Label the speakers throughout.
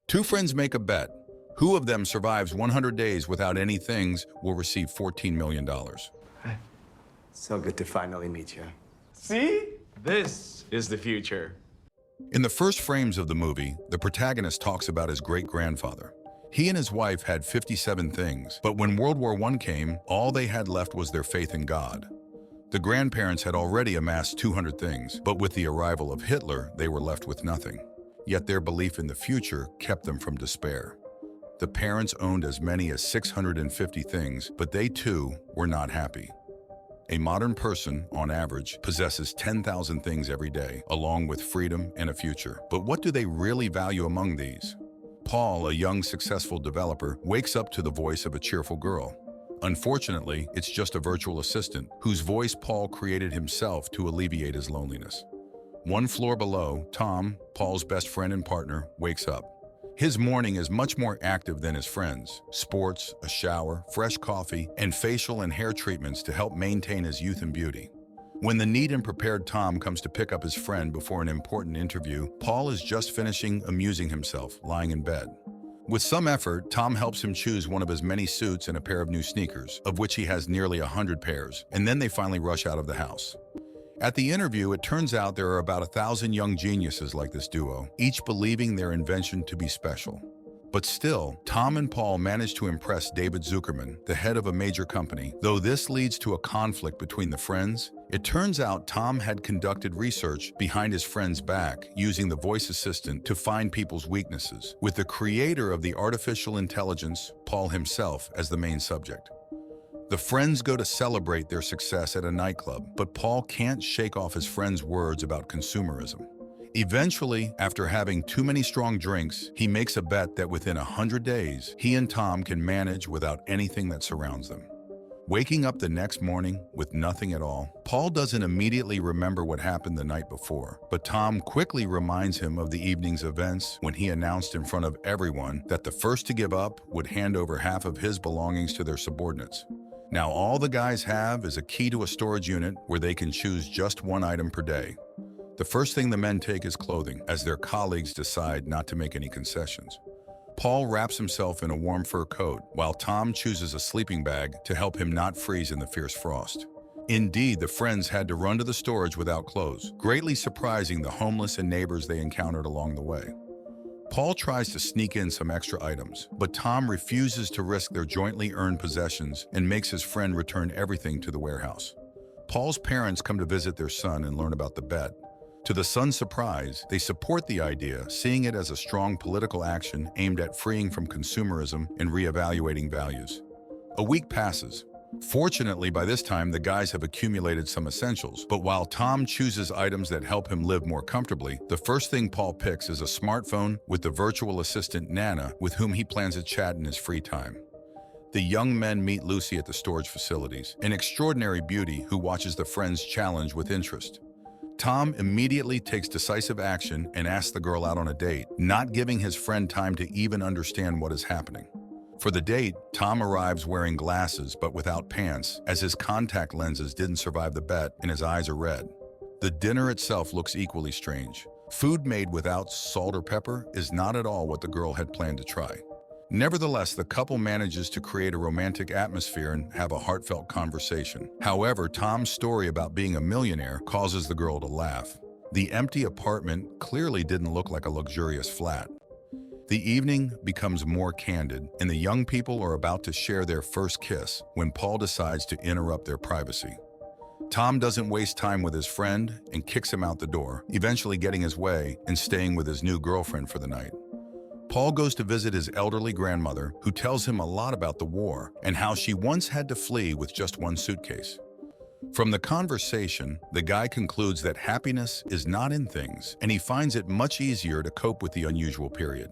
Speaker 1: Two friends make a bet. Who of them survives 100 days without any things will receive $14 million.
Speaker 2: So good to finally meet you.
Speaker 3: See? This is the future.
Speaker 1: In the first frames of the movie, the protagonist talks about his great-grandfather. He and his wife had 57 things, but when World War I came, all they had left was their faith in God. The grandparents had already amassed 200 things, but with the arrival of Hitler, they were left with nothing. Yet their belief in the future kept them from despair. The parents owned as many as 650 things, but they too were not happy. A modern person, on average, possesses 10,000 things every day, along with freedom and a future. But what do they really value among these? Paul, a young, successful developer, wakes up to the voice of a cheerful girl. Unfortunately, it's just a virtual assistant, whose voice Paul created himself to alleviate his loneliness. One floor below, Tom, Paul's best friend and partner, wakes up. His morning is much more active than his friends. Sports, a shower, fresh coffee, and facial and hair treatments to help maintain his youth and beauty. When the neat and prepared Tom comes to pick up his friend before an important interview, Paul is just finishing amusing himself, lying in bed. With some effort, Tom helps him choose one of his many suits and a pair of new sneakers, of which he has nearly 100 pairs, and then they finally rush out of the house. At the interview, it turns out there are about 1,000 young geniuses like this duo, each believing their invention to be special. But still, Tom and Paul manage to impress David Zuckerman, the head of a major company. Though this leads to a conflict between the friends, it turns out Tom had conducted research behind his friend's back using the voice assistant to find people's weaknesses, with the creator of the artificial intelligence, Paul himself, as the main subject. The friends go to celebrate their success at a nightclub, but Paul can't shake off his friend's words about consumerism. Eventually, after having too many strong drinks, he makes a bet that within 100 days, he and Tom can manage without anything that surrounds them. Waking up the next morning with nothing at all, Paul doesn't immediately remember what happened the night before, but Tom quickly reminds him of the evening's events when he announced in front of everyone that the first to give up would hand over half of his belongings to their subordinates. Now all the guys have is a key to a storage unit where they can choose just one item per day. The first thing the men take is clothing, as their colleagues decide not to make any concessions. Paul wraps himself in a warm fur coat, while Tom chooses a sleeping bag to help him not freeze in the fierce frost. Indeed, the friends had to run to the storage without clothes, greatly surprising the homeless and neighbors they encountered along the way. Paul tries to sneak in some extra items, but Tom refuses to risk their jointly earned possessions and makes his friend return everything to the warehouse. Paul's parents come to visit their son and learn about the bet. To the son's surprise, they support the idea, seeing it as a strong political action aimed at freeing from consumerism and reevaluating values. A week passes. Fortunately, by this time, the guys have accumulated some essentials, but while Tom chooses items that help him live more comfortably, the first thing Paul picks is a smartphone with the virtual assistant Nana, with whom he plans to chat in his free time. The young men meet Lucy at the storage facilities, an extraordinary beauty who watches the friends' challenge with interest. Tom immediately takes decisive action and asks the girl out on a date, not giving his friend time to even understand what is happening. For the date, Tom arrives wearing glasses but without pants, as his contact lenses didn't survive the bet and his eyes are red. The dinner itself looks equally strange. Food made without salt or pepper is not at all what the girl had planned to try. Nevertheless, the couple manages to create a romantic atmosphere and have a heartfelt conversation. However, Tom's story about being a millionaire causes the girl to laugh. The empty apartment clearly didn't look like a luxurious flat. The evening becomes more candid, and the young people are about to share their first kiss when Paul decides to interrupt their privacy. Tom doesn't waste time with his friend and kicks him out the door, eventually getting his way and staying with his new girlfriend for the night. Paul goes to visit his elderly grandmother, who tells him a lot about the war and how she once had to flee with just one suitcase. From the conversation, the guy concludes that happiness is not in things, and he finds it much easier to cope with the unusual period.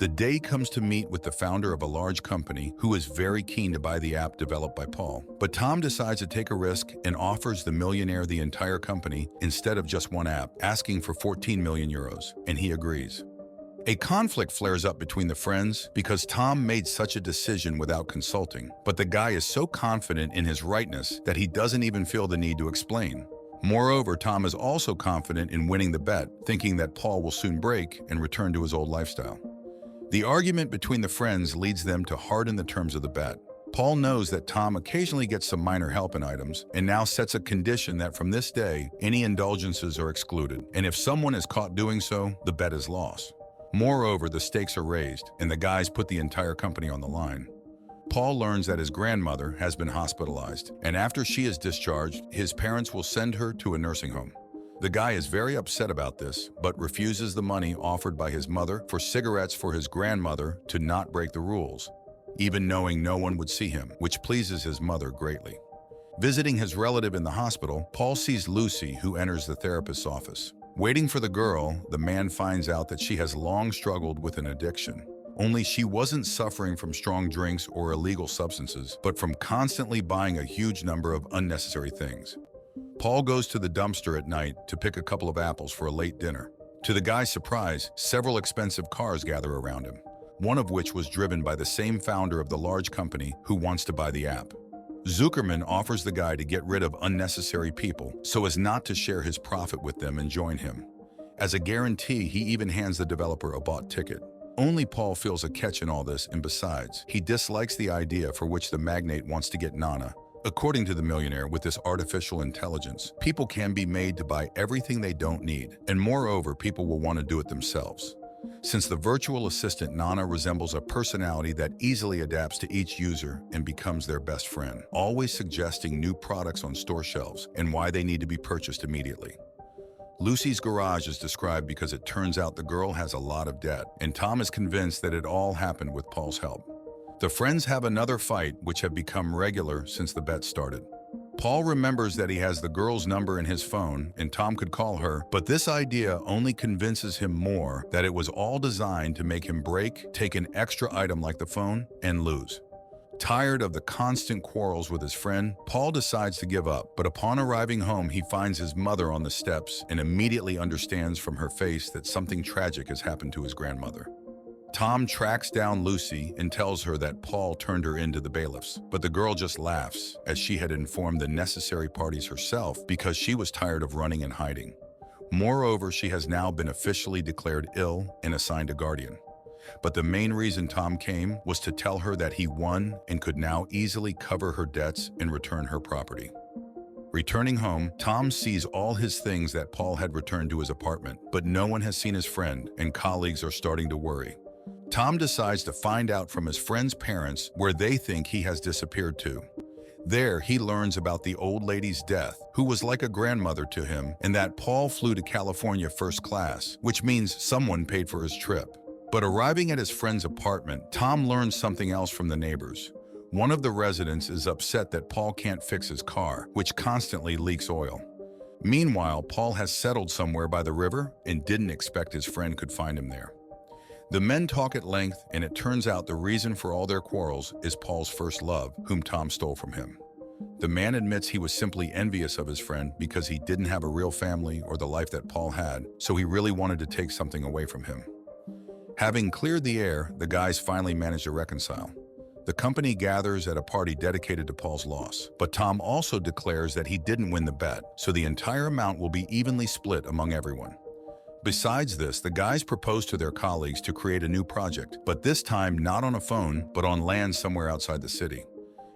Speaker 1: The day comes to meet with the founder of a large company who is very keen to buy the app developed by Paul. But Tom decides to take a risk and offers the millionaire the entire company instead of just one app, asking for 14 million euros, and he agrees. A conflict flares up between the friends because Tom made such a decision without consulting, but the guy is so confident in his rightness that he doesn't even feel the need to explain. Moreover, Tom is also confident in winning the bet, thinking that Paul will soon break and return to his old lifestyle. The argument between the friends leads them to harden the terms of the bet. Paul knows that Tom occasionally gets some minor help in items and now sets a condition that from this day, any indulgences are excluded, and if someone is caught doing so, the bet is lost. Moreover, the stakes are raised, and the guys put the entire company on the line. Paul learns that his grandmother has been hospitalized, and after she is discharged, his parents will send her to a nursing home. The guy is very upset about this, but refuses the money offered by his mother for cigarettes for his grandmother to not break the rules, even knowing no one would see him, which pleases his mother greatly. Visiting his relative in the hospital, Paul sees Lucy, who enters the therapist's office. Waiting for the girl, the man finds out that she has long struggled with an addiction. Only she wasn't suffering from strong drinks or illegal substances, but from constantly buying a huge number of unnecessary things. Paul goes to the dumpster at night to pick a couple of apples for a late dinner. To the guy's surprise, several expensive cars gather around him, one of which was driven by the same founder of the large company who wants to buy the app. Zuckerman offers the guy to get rid of unnecessary people so as not to share his profit with them and join him. As a guarantee, he even hands the developer a bought ticket. Only Paul feels a catch in all this, and besides, he dislikes the idea for which the magnate wants to get Nana. According to the millionaire, with this artificial intelligence, people can be made to buy everything they don't need, and moreover, people will want to do it themselves. Since the virtual assistant Nana resembles a personality that easily adapts to each user and becomes their best friend, always suggesting new products on store shelves and why they need to be purchased immediately. Lucy's garage is described because it turns out the girl has a lot of debt, and Tom is convinced that it all happened with Paul's help. The friends have another fight, which have become regular since the bet started. Paul remembers that he has the girl's number in his phone and Tom could call her, but this idea only convinces him more that it was all designed to make him break, take an extra item like the phone, and lose. Tired of the constant quarrels with his friend, Paul decides to give up, but upon arriving home, he finds his mother on the steps and immediately understands from her face that something tragic has happened to his grandmother. Tom tracks down Lucy and tells her that Paul turned her into the bailiffs, but the girl just laughs, as she had informed the necessary parties herself because she was tired of running and hiding. Moreover, she has now been officially declared ill and assigned a guardian. But the main reason Tom came was to tell her that he won and could now easily cover her debts and return her property. Returning home, Tom sees all his things that Paul had returned to his apartment, but no one has seen his friend, and colleagues are starting to worry. Tom decides to find out from his friend's parents where they think he has disappeared to. There, he learns about the old lady's death, who was like a grandmother to him, and that Paul flew to California first class, which means someone paid for his trip. But arriving at his friend's apartment, Tom learns something else from the neighbors. One of the residents is upset that Paul can't fix his car, which constantly leaks oil. Meanwhile, Paul has settled somewhere by the river and didn't expect his friend could find him there. The men talk at length, and it turns out the reason for all their quarrels is Paul's first love, whom Tom stole from him. The man admits he was simply envious of his friend because he didn't have a real family or the life that Paul had, so he really wanted to take something away from him. Having cleared the air, the guys finally manage to reconcile. The company gathers at a party dedicated to Paul's loss, but Tom also declares that he didn't win the bet, so the entire amount will be evenly split among everyone. Besides this, the guys propose to their colleagues to create a new project, but this time not on a phone, but on land somewhere outside the city.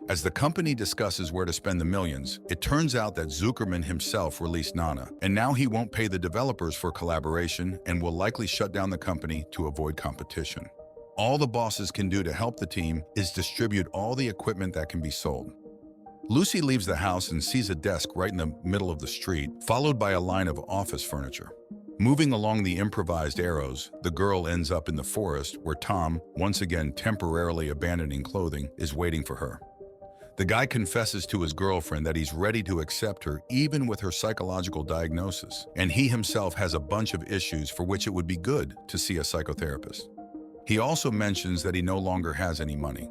Speaker 1: As the company discusses where to spend the millions, it turns out that Zuckerman himself released Nana, and now he won't pay the developers for collaboration and will likely shut down the company to avoid competition. All the bosses can do to help the team is distribute all the equipment that can be sold. Lucy leaves the house and sees a desk right in the middle of the street, followed by a line of office furniture. Moving along the improvised arrows, the girl ends up in the forest where Tom, once again temporarily abandoning clothing, is waiting for her. The guy confesses to his girlfriend that he's ready to accept her even with her psychological diagnosis, and he himself has a bunch of issues for which it would be good to see a psychotherapist. He also mentions that he no longer has any money.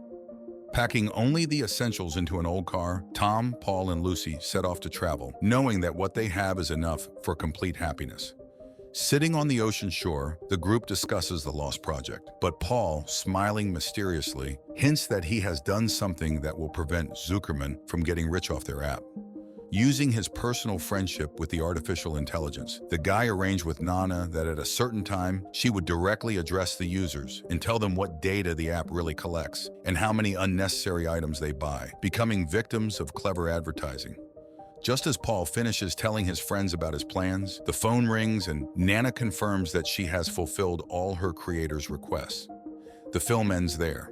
Speaker 1: Packing only the essentials into an old car, Tom, Paul, and Lucy set off to travel, knowing that what they have is enough for complete happiness. Sitting on the ocean shore, the group discusses the lost project, but Paul, smiling mysteriously, hints that he has done something that will prevent Zuckerman from getting rich off their app. Using his personal friendship with the artificial intelligence, the guy arranged with Nana that at a certain time, she would directly address the users and tell them what data the app really collects and how many unnecessary items they buy, becoming victims of clever advertising. Just as Paul finishes telling his friends about his plans, the phone rings and Nana confirms that she has fulfilled all her creator's requests. The film ends there.